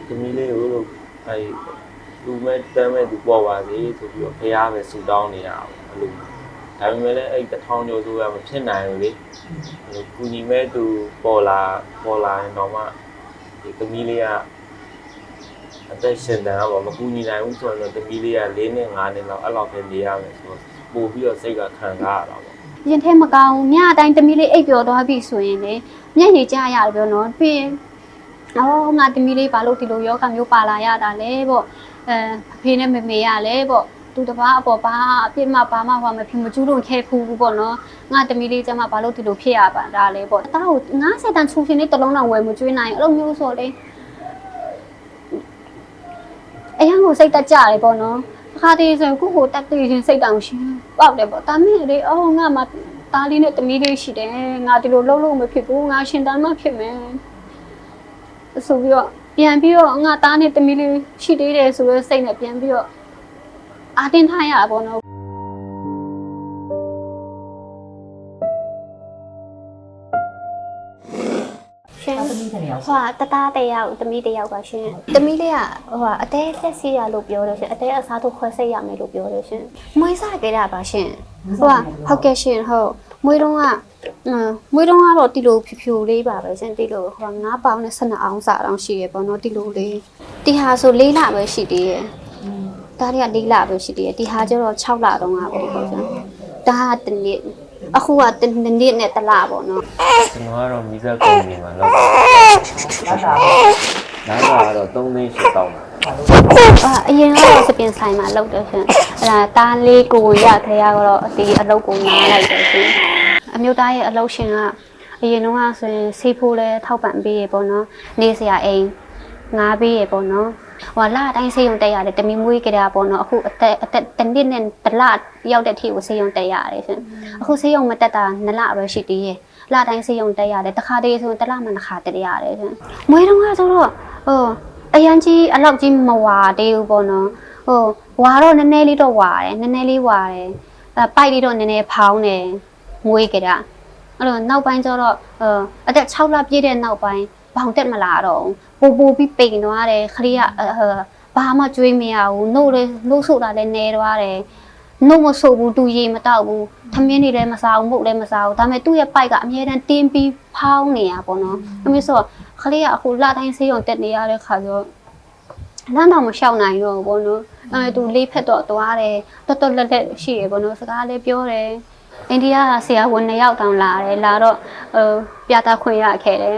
သမီးလေးကိုလို့လူမဲ့တမ်းမဲ့သူပေါ်ပါစေဆိုပြီးတော့ဖရားပဲဆူတောင်းနေတာပေါ့အဲ့လိုဒါပေမဲ့လည်းအဲ့1000ကျော်ဆိုရမဖြစ်နိုင်ဘူးလေကူညီမဲ့သူပေါ်လာရင်တော့မှဒီသမီးလေးကအသက်ရှင်တယ်ပေါ့မကူညီနိုင်ဘူးဆိုတော့သမီးလေးက4နှစ်5နှစ်လောက်အဲ့လောက်ပဲနေရမယ်ဆိုတော့ပို့ပြီးတော့စိတ်ကခံစားရတာပေါ့ရင်ထဲမကောင်းညအတိုင်းသမီးလေးအိပ်ပျော်သွားပြီဆိုရင်လေမျက်ရည်ကျရတယ်ပြောနော်ပြီးရင်ငါသမီးလေးဘာလို့ဒီလိုယောဂမျိုးပါလာရတာလဲပေါ့အဖေနဲ့မေရလဲပေါ့သူတပားအပေါ်ဘာအပြစ်မှဘာမှမဖြစ်မကျူးလို့ခဲဖူးဘူးပေါ့နော်ငါသမီးလေးကျမဘာလို့ဒီလိုဖြစ်ရပါဒါလဲပေါ့တားကို90တန်ချူရှင်လေးတစ်လုံးတော့ဝယ်မကျွေးနိုင်အဲ့လိုမျိုးဆိုလေအရင်ကိုစိတ်တက်ကြတယ်ပေါ့နော်ခါတည်းဆိုကိုတက်တည်ချင်းစိတ်တောင်ရှင်ပေါက်တယ်ပေါ့ဒါမဲ့လေငါမှတားလေးနဲ့သမီးလေးရှိတယ်ငါဒီလိုလုံးလုံးမဖြစ်ဘူးငါရှင်တန်းမဖြစ်မယ်ဆိုပြီးတော့ပြန်ပြီးတော့ငါတားနဲ့သမီးလေးရှိသေးတယ်ဆိုတော့စိတ်နဲ့ပြန်ပြီးတော့အာတင်ထားရပါတော့ရှင်ဟိုတသားတယောက်သမီးတယောက်ပါရှင်သမီးလေးကအတဲဆက်စီရလို့ပြောလို့ရှင်အတဲအစားထိုးခွဲစိတ်ရမယ်လို့ပြောလို့ရှင်မွေးစားကြတာပါရှင်ဟုတ်ကဲ့ရှင်ဟုတ်မွေးတော့ကတော့တီလိုဖြူလေးပါပဲရှင်တီလို9ပေါင်နဲ့12အောင်စာတောင်ရှိရပေါ့နော်တီလိုလေးတီဟာဆို4လပဲရှိသေးရဲ့ဒါတွေက4လပဲရှိသေးရဲ့တီဟာကျတော့6လတုန်းကပေါ့ရှင်ဒါကတနည်းအခုကတနည်းနဲ့တလပေါ့နော်ကျွန်တော်ကတော့မီဇာကုမ္ပဏီမှာလုပ်တာကတော့3သိန်း8တောင်းပါအရင်ကတော့စပင်ဆိုင်မှာလုပ်တယ်ရှင်အဲ့ဒါတားလေးကိုရခရကတော့ဒီအလုပ်ကိုနားလိုက်တယ်ရှင်အမျိုးသားရဲ့အလုပ်ရှင်ကအရင်တုန်းကဆိုရင်ဆေးဖိုးလဲထောက်ပံ့ပေးရပေါ့နော်နေစရာအိမ်ငားပေးရပေါ့နော်လာအတိုင်းဆေးရုံတက်ရတယ်တမီမွေးကြတာပေါ့နော်အခုအသက်တနစ်နဲ့တလရောက်တဲ့အထိကိုဆေးရုံတက်ရတယ်ရှင်အခုဆေးရုံမတက်တာ2လပဲရှိသေးရဲ့လာတိုင်းဆေးရုံတက်ရတယ်တခါတည်းဆိုရင်1လမှ2ခါတက်ရတယ်ရှင်မွေးတုန်းကဆိုတော့အရန်ကြီးအလောက်ကြီးမဝါသေးဘူးပေါ့နော်ဝါတော့နည်းနည်းလေးတော့ဝါတယ်နည်းနည်းလေးဝါတယ်ပိုက်လေးတော့နည်းနည်းဖောင်းတယ်မွေးကြတာအဲ့တော့နောက်ပိုင်းကျတော့အသက်6လပြည့်တဲ့နောက်ပိုင်းဘောင်တက်မလာတော့ပူပြီးပိန်သွားတယ်ခရီးကဘာမှကြွေးမရဘူးနှုတ်လေးလှုပ်ဆိုတာလည်းနေသွားတယ်နှုတ်မဆိုးဘူးတူရေမတောက်ဘူးထမင်းတွေလည်းမစားဘူးမုတ်လည်းမစားဘူးဒါပေမဲ့သူ့ရဲ့ပိုက်ကအမြဲတမ်းတင်းပြီးဖောင်းနေရပေါ့နော်အမေဆိုခလေးကအခုလတိုင်းဆေးရုံတက်နေရတဲ့ခါဆိုလမ်းတော့မလျှောက်နိုင်တော့ဘောနော်သူလေးဖက်တော့သွားတယ်တော်လက်ရှိရဘောနော်စကားလေးပြောတယ်အိန္ဒိယဆရာဝန်2ယောက်တောင်လာတယ်လာတော့ပြတာခွင့်ရခဲ့တယ်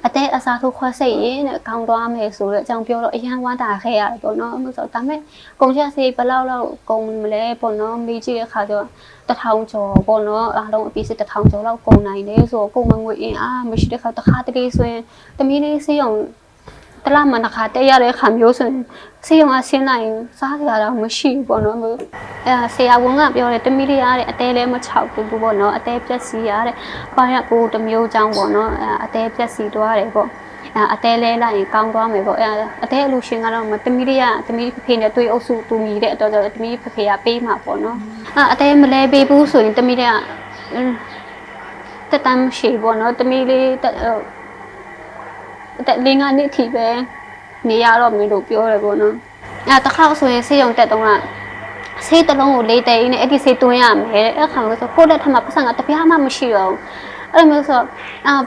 အတဲအစားထိုးခွဲစိတ်ရင်နဲ့ကောင်းသွားမယ်ဆိုတော့အကြောင်းပြောတော့အရန်ဝမ်းတာခဲ့ရတယ်ပေါ့နော်ဆိုတော့ဒါမဲ့ကုန်ချက်ဆေးဘယ်လောက်ကုန်မလဲပေါ့နော်မေးကြည့်တဲ့ခါကျတော့1000ကျော်ပေါ့နော်အားလုံးအပြည့်စစ်1000ကျော်လောက်ကုန်နိုင်တယ်ဆိုတော့ကုန်မငွေအင်းမရှိတဲ့ခါတစ်ခါတလေဆိုရင်တမီးလေးဆေးရုံတလားမနခါတက်ရတဲ့ခါမျိုးဆိုရင်ဆေးရုံကဆင်းလိုက်စားကြတာမရှိဘူးပေါ့နော်ဆရာဝန်ကပြောတယ်တမီးလေးရတဲ့အတဲလည်းမချောက်ဘူးပေါ့နော်အတဲပြက်စီရတဲ့ဘာရကိုတမျိုးချောင်းပေါ့နော်အတဲပြက်စီသွားတယ်ပေါ့အတဲလဲလိုက်ရင်ကောင်းသွားမယ်ပေါ့အတဲအလူရှင်ကတော့တမီးလေးကတမီးဖေနဲ့တွေ့အုပ်စုတူမီတဲ့အတွက်တမီးဖေကပေးမှာပေါ့နော်အတဲမလဲပေးဘူးဆိုရင်တမီးလေးကတက်တမ်းရှိပေါ့နော်တမီးလေးတက်လင်းကနေထိပဲနေရတော့မင်းတို့ပြောတယ်ပေါ့နော်တခါဆိုရင်ဆေးရုံတက်တော့ကဆေးတလုံးကို4တဲင်းနဲ့အဲ့ဒီဆေးတွင်းရမယ်အဲ့ခါဆိုကိုယ့်လက်ထမှာပတ်စံကတပြားမှမရှိတော့ဘူးအဲ့လိုမျိုးဆို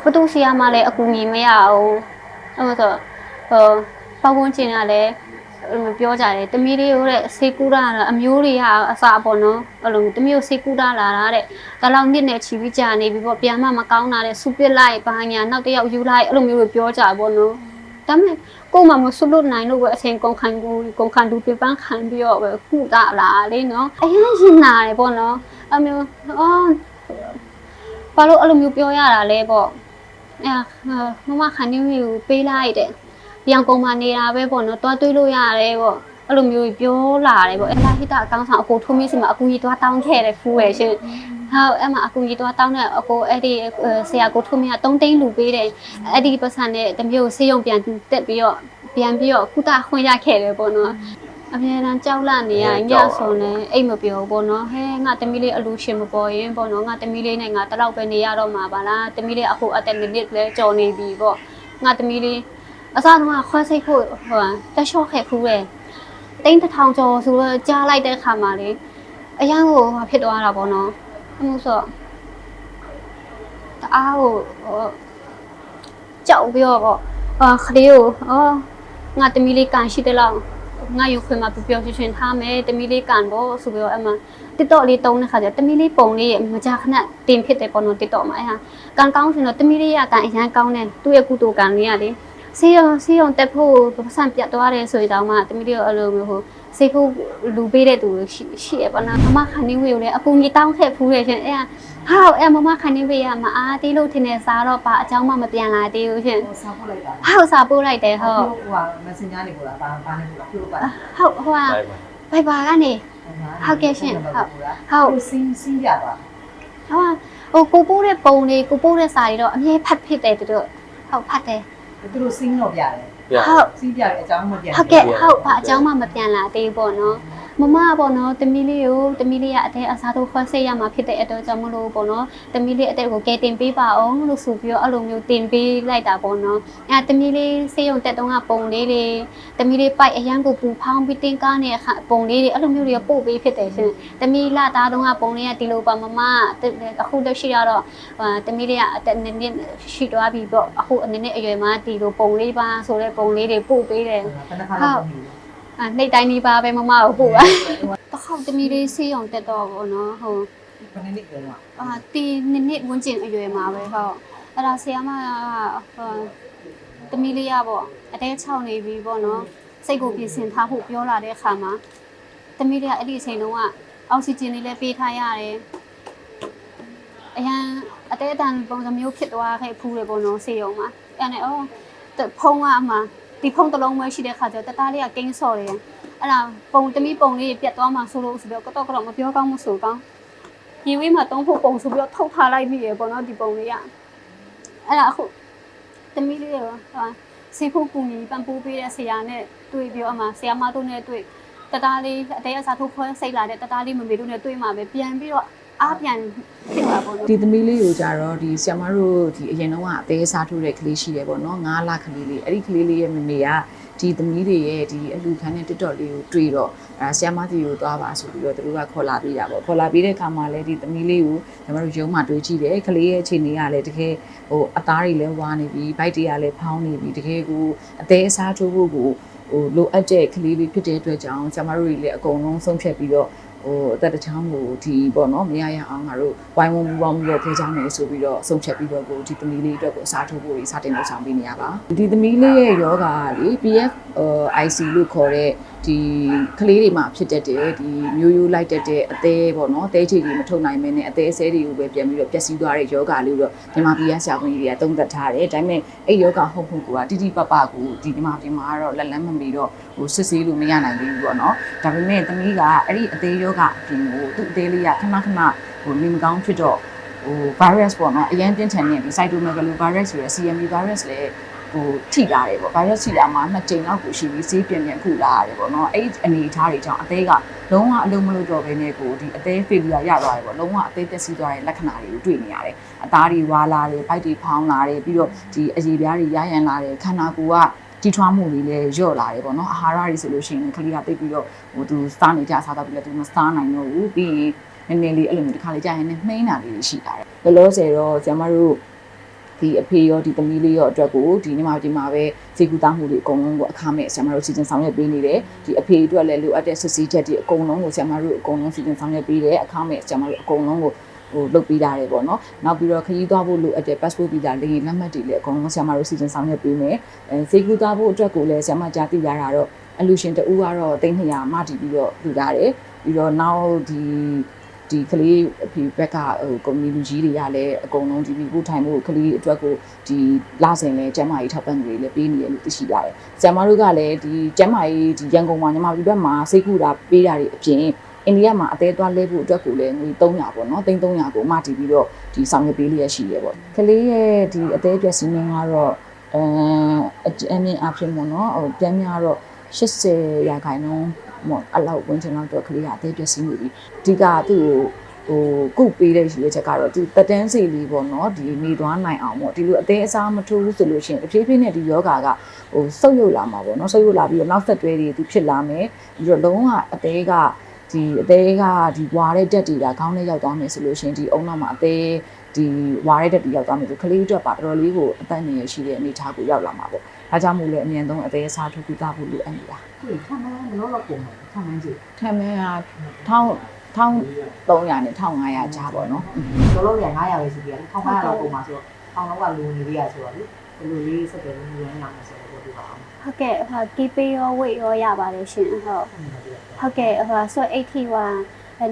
ဘသူစီရမှလည်းအကူညီမရအောင်အဲ့လိုဆိုပေါကွန်းကျင်ကလည်းပြောကြတယ်တမီးလေးတို့တဲ့ဆေးကူတာအမျိုးတွေကအစားပေါ့နော်အဲ့လိုတမီးတို့ဆေးကူတာလာတာတဲ့ဒါလောက်နှစ်နဲ့ချီပြီးကြာနေပြီပေါ့ပြန်မှမကောင်းတာတဲ့စူပစ်လိုက်ဘာညာနောက်တစ်ယောက်ယူလိုက်အဲ့လိုမျိုးတွေပြောကြပေါ့နော်ဒါပေမဲ့ကိုမှမဆုလို့နိုင်လို့ပဲအချိန်ကုန်ခံလူပြပန်းခံပြီးတော့ပဲခုတာလာလေနော်အရင်ရင်နာတယ်ပေါ့နော်အမျိုးဘာလို့အဲ့လိုမျိုးပြောရတာလဲပေါ့မခံနေမျိုးပေးလိုက်တဲ့ပြန်ကုန်မှနေတာပဲပေါ့နော်တွားတွေးလို့ရတယ်ပေါ့အဲ့လိုမျိုးပြောလာတယ်ပေါ့အဲ့လာဟိတအကောင်းဆောင်အကိုထိုးမင်းစီမှာအကူကြီးတွားတောင်းခဲ့တယ်ဖူးရရှင်ဟုတ်အဲ့မှာအကူကြီးတွားတောင်းတဲ့အကိုအဲ့ဒီဆရာကိုထိုးမင်းက3သိန်းလူပေးတယ်အဲ့ဒီပတ်စံနဲ့တမျိုးဆေးရုံပြန်တက်ပြီးတော့ပြန်ပြီးတော့ကုသခွင့်ရခဲ့တယ်ပေါ့နော်အမြဲတမ်းကြောက်လန့်နေရညဆိုနေအိတ်မပြောဘူးပေါ့နော်ဟဲငါတမီးလေးအလူရှင်မပေါ်ရင်ပေါ့နော်ငါတမီးလေးနဲ့ငါတလောက်ပဲနေရတော့မှာပါလားတမီးလေးအခုအတက်နစ်လဲကြော်နေပြီပေါ့ငါတမီးလေး အစားတော့ခွဲစိတ်ဖို့ဟိုတက်လျှော့ခဲ့ခူးတယ်တိန်းတစ်ထောင်ကျော်ဆိုတော့ကြားလိုက်တဲ့ခါမှာလေအရန်ကိုဖြစ်သွားတာပေါ့နော်အမှုဆိုတအားကိုကြောက်ပြီးတော့ခလေးကိုငါတမီလေးကန်ရှိတယ်လောက်ငါယူခွေမှာပျော်ရွှင်ရွှင်ထားမယ်တမီလေးကန်ပေါ့ဆိုပြီးတော့အမှတစ်တော့လေးတုံးတဲ့ခါကျတမီလေးပုံလေးမကြခဏတင်ဖြစ်တယ်ပေါ့နော်တစ်တော့မှာအဲ့ဟာကန်ကောင်းဆိုတော့တမီလေးရကန်အရန်ကောင်းတယ်သူ့ရဲ့ကုတူကန်လေးရလေဆေးရုံတက်ဖို့ပတ်စံပြတ်သွားတယ်ဆိုရင်တောင်မှတမီလေးရောအဲ့လိုမျိုးဟိုဆေးဖို့လူပေးတဲ့သူရှိရပါနော်မမခန်းနေဝေကိုလည်းအကူကြီးတောင်းခဲ့ဖူးတယ်ရှင်အဲ့ဟာမမခန်းနေဝေကမအားသေးလို့ထင်နေစားတော့ပါအเจ้าမှမပြန်လာသေးဘူးရှင် စားပို့လိုက်တာ ဟုတ်စားပို့လိုက်တယ်ဟုတ် ဟိုက messenger နေကိုလားဘာနေကိုလားပြုတ်ပါ ဟုတ်ဟိုကဘိုင်ဘာကနေဟုတ်ကဲ့ရှင်ဟုတ် စင်းရပါ ဟိုကိုပိုးတဲ့ပုံလေးကိုပိုးတဲ့စာတွေတော့အမြဲဖတ်ဖြစ်တယ်သူတို့ဟုတ်ဖတ်တယ် သူတို့စင်းတော့ပြတယ် ဟုတ် စင်းပြတယ်အကြောင်းမပြန် ဟုတ်ကဲ့ဟုတ်ဘာအเจ้าမှမပြန်လာသေးပေါ့နော်မမပေါ့နော်တမီလေးကအတဲ့အစားတို့ခွဲစိတ်ရမှာဖြစ်တဲ့အတွက်ကြောင့်မလို့ပေါ့နော်တမီလေးအတဲ့ကိုကဲတင်ပေးပါအောင်လို့ဆိုပြီးတော့အဲ့လိုမျိုးတင်ပေးလိုက်တာပေါ့နော်အဲတမီလေးစေးရုံတက်တုံးကပုံလေးတွေတမီလေးပိုက်အရန်ကိုပူဖောင်းပြီးတင်ကားနေပုံလေးတွေအဲ့လိုမျိုးတွေပို့ပေးဖြစ်တယ်ရှင်တမီလာသားတုံးကပုံလေးကဒီလိုပါမမအခုလက်ရှိကတော့တမီလေးကအတက်နည်းနည်းရှိသွားပြီပေါ့အခုအနေနဲ့အရွယ်မှာဒီလိုပုံလေးပါဆိုတဲ့ပုံလေးတွေပို့ပေးတယ် ဘယ်နှခါလောက်ပြီ နှိတ်တိုင်းနေပါပဲမမကိုပို့ပါတခေါက်တမီလေးဆေးအောင်တက်တော့ဘောနော်ဟို ဘယ်နှစ်ကျော်က တီနှစ်ဝန်းကျင်အရွယ်မှာပဲဟုတ်အဲ့ဒါဆီယမတမီလေးရပေါ့အတဲ6နေပြီပေါ့နော်စိတ်ကိုပြင်ဆင်ထားဖို့ပြောလာတဲ့အခါမှာတမီလေးကအဲ့ဒီအချိန်တုန်းကအောက်ဆီဂျင်လေးလည်းပေးထားရတယ်အရန်အတဲတန်ပုံစံမျိုးဖြစ်သွားခဲ့ဖူးတယ်ပေါ့နော်ဆေးရုံမှာအဲ့နဲ့ဖုံးကအမှဒီဖုံးတစ်လုံးပဲရှိတဲ့ခါကျတော့တသားလေးကကိန်းစော်တယ်အဲ့ဒါတမီပုံလေးပြတ်သွားမှဆိုလို့ဆိုပြီးတော့မပြောကောင်းမဆိုကောင်းဒီဝေးမှာတုံးဖို့ပုံဆိုပြီးတော့ထုတ်ထားလိုက်ပြီရပေါ့နော်ဒီပုံလေးကအဲ့ဒါအခုတမီလေးရောဆေးဖို့ကူညီပံ့ပိုးပေးတဲ့ဆရာနဲ့တွေ့ပြီးတော့အမှဆရာမတို့နဲ့တွေ့တသားလေးအတဲအစားထုတ်ခွဲစိတ်လာတဲ့တသားလေးမမေတို့နဲ့တွေ့မှာပဲပြန်ပြီးတော့အားပြန်ဖြစ်သွားပေါ့နော် ဒီသမီးလေးကိုကြတော့ဒီဆ iam တို့ဒီအရင်တော့ကအသေးစားထိုးတဲ့ကလေးရှိတယ်ပေါ့နော်9လကလေးလေးအဲ့ဒီကလေးလေးရဲ့မမေကဒီသမီးတွေရဲ့ဒီအလူခန်းနဲ့ TikTok လေးကိုတွေ့တော့ဆ iam တီကိုသွားပါဆိုပြီးတော့သူတို့ကခေါ်လာပေးတာပေါ့ခေါ်လာပေးတဲ့အခါမှာလည်းဒီသမီးလေးကိုကျွန်တော်တို့ရုံးမှာတွေ့ကြည့်တယ်ကလေးရဲ့အခြေအနေကလည်းတကယ်ဟိုအသားတွေလည်းဝါနေပြီဗိုက်တွေကလည်းဖောင်းနေပြီတကယ်ကိုအသေးအစားထိုးဖို့ကိုဟိုလိုအပ်တဲ့ကလေးလေးဖြစ်တဲ့အတွက်ကြောင့်ဆ iam တို့တွေလည်းအကုန်လုံးဆုံးဖြတ်ပြီးတော့ဟိုအသက်တစ်ချောင်းကိုဒီပေါ့နော်မရရအောင်ငါတို့ဝိုင်းဝန်းပူပေါင်းပြီးတော့ဖေးချောင်းနေဆိုပြီးတော့ဆုံးဖြတ်ပြီးတော့ကိုဒီသမီးလေးအတွက်ကိုအစားထိုးဖို့စတင်လုပ်ဆောင်ပေးနေရပါဒီသမီးလေးရဲ့ယောဂါကလေ PF IC လို့ခေါ်တဲ့ဒီကလေးတွေမှာဖြစ်တတ်တယ်ဒီမျိုးရိုးလိုက်တတ်တဲ့အသေးပေါ့နော်တဲချီကြီးမထုတ်နိုင်မင်းနဲ့အသေးအဆဲတွေကိုပဲပြန်ပြီးတော့ပျက်စီးသွားတဲ့ယောဂါလေးတော့မြန်မာပြည်ကဆရာဝန်ကြီးတွေကသုံးသပ်ထားတယ်ဒါပေမဲ့အဲ့ယောဂါဟုတ်ဖို့ကတိတိပပကိုဒီမြန်မာပြည်မှာကတော့လက်လန်းမမီတော့ဟိုစစ်ဆေးလို့မရနိုင်သေးဘူးပေါ့နော်ဒါပေမဲ့သမီးကအဲ့ဒီအသေးယောဂါအပြင်ကိုသူ့အသေးလေးကခဏခဏဟိုနေမကောင်းဖြစ်တော့ဟို virus ပေါ့နော်အရင်ပြင်းထန်နေတဲ့ဒီ cytomegalovirus ဆိုတဲ့ CMV virus လည်းဟိုထိလာတယ်ပေါ့ virus ထိလာမှာ2ကြိမ်လောက်ကိုရှိပြီးဆေးပြန်ခုလာရတယ်ပေါ့နော်အဲ့အနေအထားတွေကြောင့်အသေးကလုံးဝအလုံးမလို့တော့ဘဲနဲ့ကိုဒီအသေး failure ရသွားတယ်ပေါ့လုံးဝအသေးပျက်စီးသွားတဲ့လက္ခဏာတွေကိုတွေ့နေရတယ်အသားတွေဝါလာတယ်ဗိုက်တွေဖောင်းလာတယ်ပြီးတော့ဒီအရေပြားတွေရရန်လာတယ်ခန္ဓာကိုယ်ကတီထွားမှုတွေလည်းလျော့လာတယ်ပေါ့နော်အာဟာရတွေဆိုလို့ရှိရင်ကလေးကတိတ်ပြီးတော့ဟိုသူစားနေကြစားတော့ပြီးတော့သူမစားနိုင်တော့ဘူးပြီးရင်နည်းနည်းလေးအဲ့လိုမျိုးတစ်ခါလေးကြာရင်နှိမ့်တာလေးရှိလာတယ်လောလောဆယ်တော့ကျမတို့ဒီအဖေရောဒီသမီးလေးရောအတွက်ကိုဒီနေ့မှဒီမှာပဲစေကူတာမှုတွေအကုန်လုံးကိုအခမဲ့ဆရာမတို့စီစဉ်ဆောင်ရွက်ပေးနေတယ်ဒီအဖေအတွက်လည်းလိုအပ်တဲ့စစ်ဆေးချက်တွေအကုန်လုံးကိုဆရာမတို့အကုန်လုံးစီစဉ်ဆောင်ရွက်ပေးတယ်အခမဲ့ဆရာမတို့အကုန်လုံးကိုဟိုလုပ်ပေးတာတယ်ပေါ့နော်နောက်ပြီးတော့ခရီးသွားဖို့လိုအပ်တဲ့ passport visa လေယာဉ်လက်မှတ်တွေလည်းအကုန်လုံးဆရာမတို့စီစဉ်ဆောင်ရွက်ပေးမယ်စေကူတာဖို့အတွက်ကိုလည်းဆရာမကြားသိရတာတော့အလူရှင်တဦးကတော့300မတည်ပြီးတော့လူထားတယ်ပြီးတော့နောက်ဒီကလေးအဖေဘက်ကဟိုကွန်မြူနတီကြီးတွေကလည်းအကုန်လုံးဒီပို့ထိုင်ဖို့ကလေးအတွက်ကိုဒီလာစဉ်လဲကျမကြီးထောက်ပံ့တွေလည်းပေးနေရလို့သိရှိရတယ်။ဆရာမတို့ကလည်းဒီကျမကြီးဒီရန်ကုန်မှာညီမတို့ဘက်မှာစိတ်ကူတာပေးတာတွေအပြင်အိန္ဒိယမှာအသေးသွားလဲဖို့အတွက်ကိုလည်းငွေ300ပေါ့နော်300ကိုမတည်ပြီးတော့ဒီဆောင်ရွက်ပေးလျက်ရှိရပေါ့။ကလေးရဲ့ဒီအသေးပြည့်စည်နေကတော့အမြင့်အဖြစ်ပေါ့နော်ဟိုပြန်များတော့80%မော်အလောက်ဝင်ချင်တော့ကလေးကအသေးပြည့်စည်နေပြီ။အဓိကသူ့ကို ကုတ်ပေးတဲ့ရွေးချက်ကတော့သူတက်တန်းစီလေးပေါ့နော်ဒီနေသွားနိုင်အောင်ပေါ့ဒီလိုအသေးအစားမထိုးဘူးဆိုလို့ရှိရင်တဖြည်းဖြည်းနဲ့ဒီယောဂါကဆုပ်ယုပ်လာမှာပေါ့နော်ဆုပ်ယုပ်လာပြီးတော့နောက်ဆက်တွဲတွေသူဖြစ်လာမယ်ပြီးတော့လုံးဝအသေးကဒီဝါတဲ့တက်တွေကခေါင်းထဲရောက်သွားမယ်ဆိုလို့ရှိရင်ဒီအုံနောက်မှာအသေးဒီဝါတဲ့တက်တွေရောက်သွားမယ်ဆိုကလေးအတွက်ပါတော်တော်လေးကိုအသက်အန္တရာယ်ရှိတဲ့အနေအထားကိုရောက်လာမှာပေါ့ဒါကြောင့်မို့လဲအမြန်ဆုံးအသေးအစားထိုးပြီးသားဖို့လိုအပ်နေတာ 对，他们老老公嘛，他们就 ထမင်းက1300နဲ့1500ကြားပေါ့နော် 老老两家也是这样，他们老公嘛说，他们话路你的也说的，路里是给路人养的说的对吧？ ဟုတ်ကဲ့ဟိုကီပေးရောဝိတ်ရောရပါတယ်ရှင်ဟုတ်ဟုတ်ကဲ့ဟိုဆိုအိတ်ထီဟို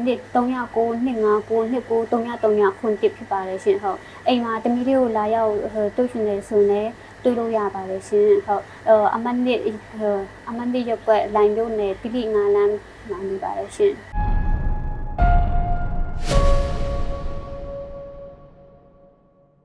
နှစ်309နှစ်59နှစ်9 339ခုတစ်ဖြစ်ပါတယ်ရှင်ဟုတ်အိမ်မှာတမီးလေးကိုလာရောက်တွေ့ရှင်နေဆိုနေတွေ့လို့ရပါတယ်ရှင်ဟုတ်အမနစ်ရက်ွက်လိုင်းတို့နဲ့တိတိငါလမ်းမှာနေပါတယ်ရှင်